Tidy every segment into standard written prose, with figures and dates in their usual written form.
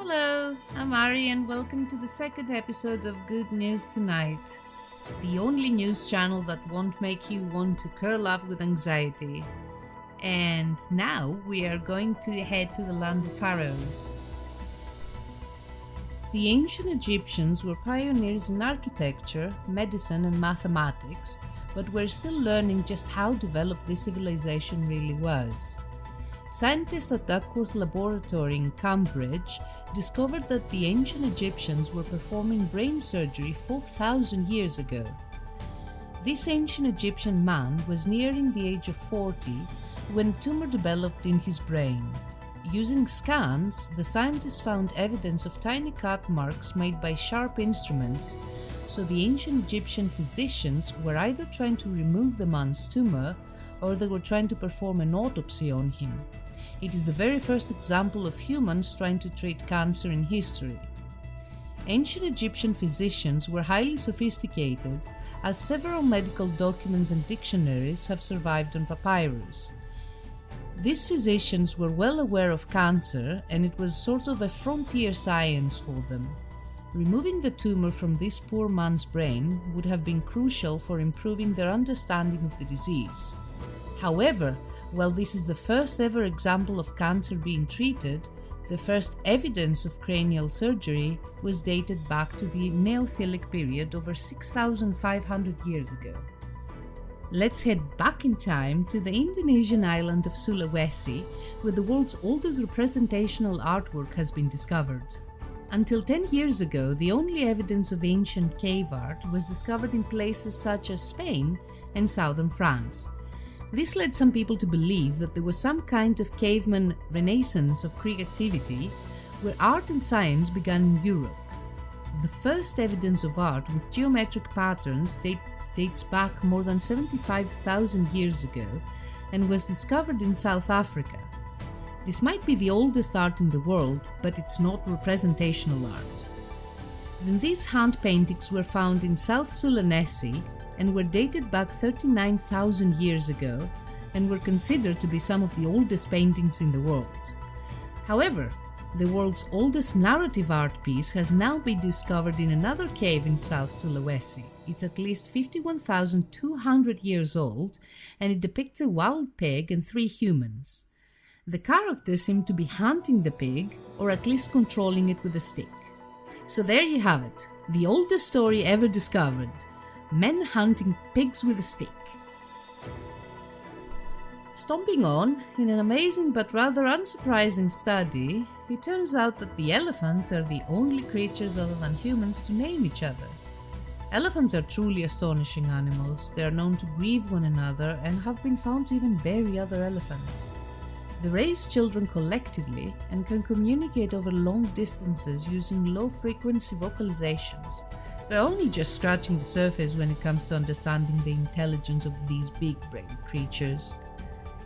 Hello, I'm Ari and welcome to the second episode of Good News Tonight, the only news channel that won't make you want to curl up with anxiety. And now we are going to head to the land of pharaohs. The ancient Egyptians were pioneers in architecture, medicine, and mathematics, but we're still learning just how developed this civilization really was. Scientists at Duckworth Laboratory in Cambridge discovered that the ancient Egyptians were performing brain surgery 4,000 years ago. This ancient Egyptian man was nearing the age of 40 when a tumor developed in his brain. Using scans, the scientists found evidence of tiny cut marks made by sharp instruments, so the ancient Egyptian physicians were either trying to remove the man's tumor or they were trying to perform an autopsy on him. It is the very first example of humans trying to treat cancer in history. Ancient Egyptian physicians were highly sophisticated, as several medical documents and dictionaries have survived on papyrus. These physicians were well aware of cancer, and it was sort of a frontier science for them. Removing the tumor from this poor man's brain would have been crucial for improving their understanding of the disease. However, while this is the first ever example of cancer being treated, the first evidence of cranial surgery was dated back to the Neolithic period over 6,500 years ago. Let's head back in time to the Indonesian island of Sulawesi, where the world's oldest representational artwork has been discovered. Until 10 years ago, the only evidence of ancient cave art was discovered in places such as Spain and southern France. This led some people to believe that there was some kind of caveman renaissance of creativity, where art and science began in Europe. The first evidence of art with geometric patterns dates back more than 75,000 years ago and was discovered in South Africa. This might be the oldest art in the world, but it's not representational art. Then these hand paintings were found in South Sulawesi and were dated back 39,000 years ago and were considered to be some of the oldest paintings in the world. However, the world's oldest narrative art piece has now been discovered in another cave in South Sulawesi. It's at least 51,200 years old, and it depicts a wild pig and 3 humans. The characters seem to be hunting the pig, or at least controlling it with a stick. So there you have it, the oldest story ever discovered: men hunting pigs with a stick. Stomping on, in an amazing but rather unsurprising study, it turns out that the elephants are the only creatures other than humans to name each other. Elephants are truly astonishing animals. They are known to grieve one another and have been found to even bury other elephants. They raise children collectively and can communicate over long distances using low-frequency vocalizations. We're only just scratching the surface when it comes to understanding the intelligence of these big-brained creatures.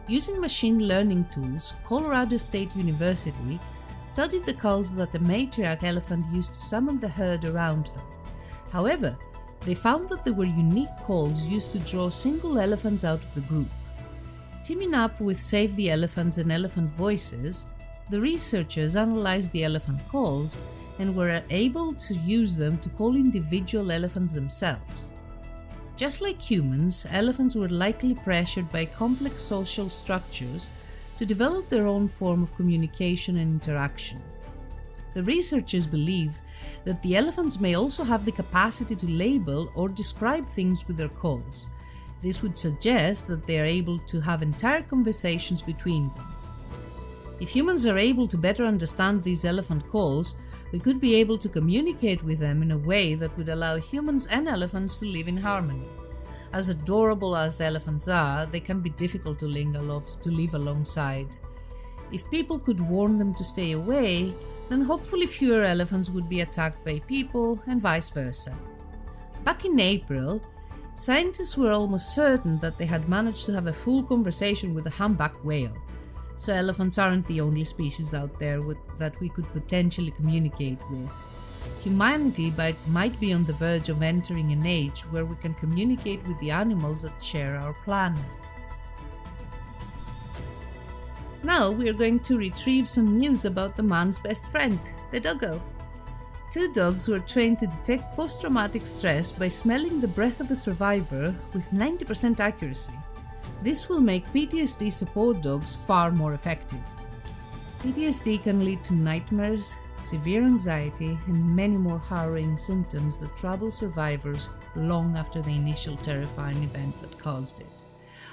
Using machine learning tools, Colorado State University studied the calls that the matriarch elephant used to summon the herd around her. However, they found that there were unique calls used to draw single elephants out of the group. Teaming up with Save the Elephants and Elephant Voices, the researchers analyzed the elephant calls and were able to use them to call individual elephants themselves. Just like humans, elephants were likely pressured by complex social structures to develop their own form of communication and interaction. The researchers believe that the elephants may also have the capacity to label or describe things with their calls. This would suggest that they are able to have entire conversations between them. If humans are able to better understand these elephant calls, we could be able to communicate with them in a way that would allow humans and elephants to live in harmony. As adorable as elephants are, they can be difficult to live alongside. If people could warn them to stay away, then hopefully fewer elephants would be attacked by people and vice versa. Back in April, scientists were almost certain that they had managed to have a full conversation with a humpback whale. So elephants aren't the only species out there that we could potentially communicate with. Humanity might be on the verge of entering an age where we can communicate with the animals that share our planet. Now we are going to retrieve some news about the man's best friend, the doggo. 2 dogs were trained to detect post-traumatic stress by smelling the breath of a survivor with 90% accuracy. This will make PTSD support dogs far more effective. PTSD can lead to nightmares, severe anxiety, and many more harrowing symptoms that trouble survivors long after the initial terrifying event that caused it.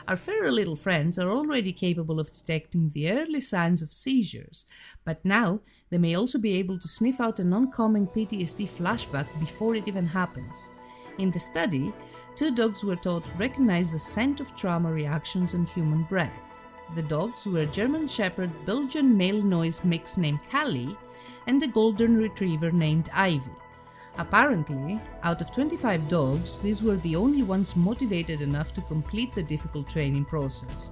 Our furry little friends are already capable of detecting the early signs of seizures, but now they may also be able to sniff out an oncoming PTSD flashback before it even happens. In the study, 2 dogs were taught to recognize the scent of trauma reactions on human breath. The dogs were a German Shepherd Belgian male noise mix named Callie and a Golden Retriever named Ivy. Apparently, out of 25 dogs, these were the only ones motivated enough to complete the difficult training process.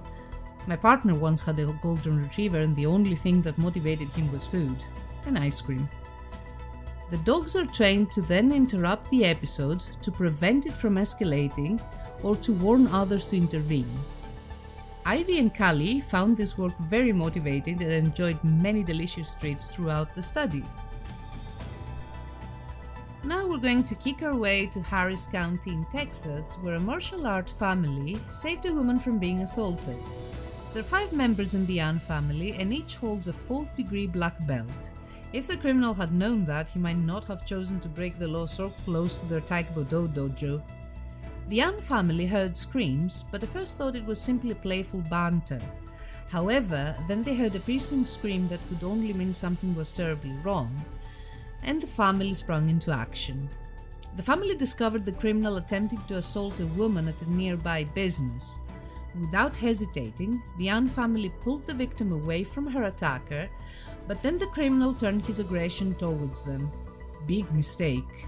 My partner once had a Golden Retriever and the only thing that motivated him was food and ice cream. The dogs are trained to then interrupt the episode to prevent it from escalating or to warn others to intervene. Ivy and Callie found this work very motivating and enjoyed many delicious treats throughout the study. Now we're going to kick our way to Harris County in Texas, where a martial art family saved a woman from being assaulted. There are 5 members in the Ann family and each holds a 4th degree black belt. If the criminal had known that, he might not have chosen to break the law so close to their taekwondo dojo. The Ann family heard screams, but at first thought it was simply playful banter. However, then they heard a piercing scream that could only mean something was terribly wrong, and the family sprung into action. The family discovered the criminal attempting to assault a woman at a nearby business. Without hesitating, the Ann family pulled the victim away from her attacker, but then the criminal turned his aggression towards them. Big mistake.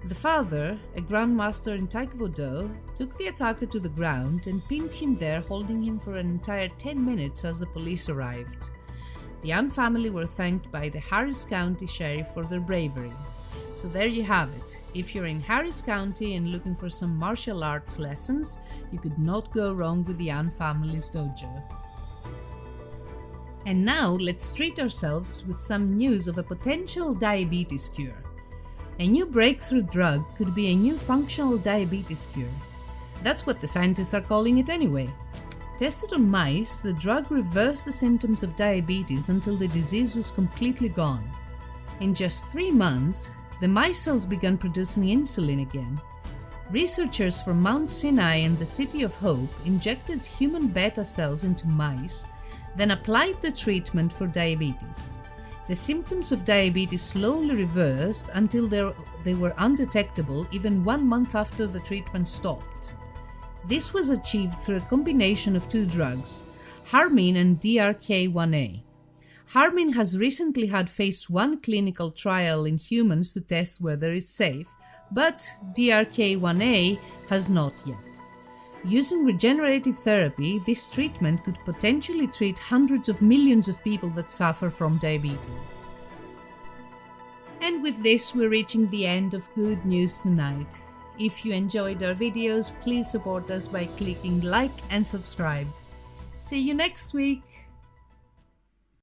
The father, a grandmaster in taekwondo, took the attacker to the ground and pinned him there, holding him for an entire 10 minutes as the police arrived. The Ann family were thanked by the Harris County Sheriff for their bravery. So there you have it. If you're in Harris County and looking for some martial arts lessons, you could not go wrong with the Ann family's dojo. And now let's treat ourselves with some news of a potential diabetes cure. A new breakthrough drug could be a new functional diabetes cure. That's what the scientists are calling it anyway. Tested on mice, the drug reversed the symptoms of diabetes until the disease was completely gone. In just 3 months, the mice cells began producing insulin again. Researchers from Mount Sinai and the City of Hope injected human beta cells into mice, then applied the treatment for diabetes. The symptoms of diabetes slowly reversed until they were undetectable even 1 month after the treatment stopped. This was achieved through a combination of 2 drugs, Harmine and DRK1A. Harmine has recently had phase 1 clinical trial in humans to test whether it's safe, but DRK1A has not yet. Using regenerative therapy, this treatment could potentially treat hundreds of millions of people that suffer from diabetes. And with this, we're reaching the end of Good News Tonight. If you enjoyed our videos, please support us by clicking like and subscribe. See you next week!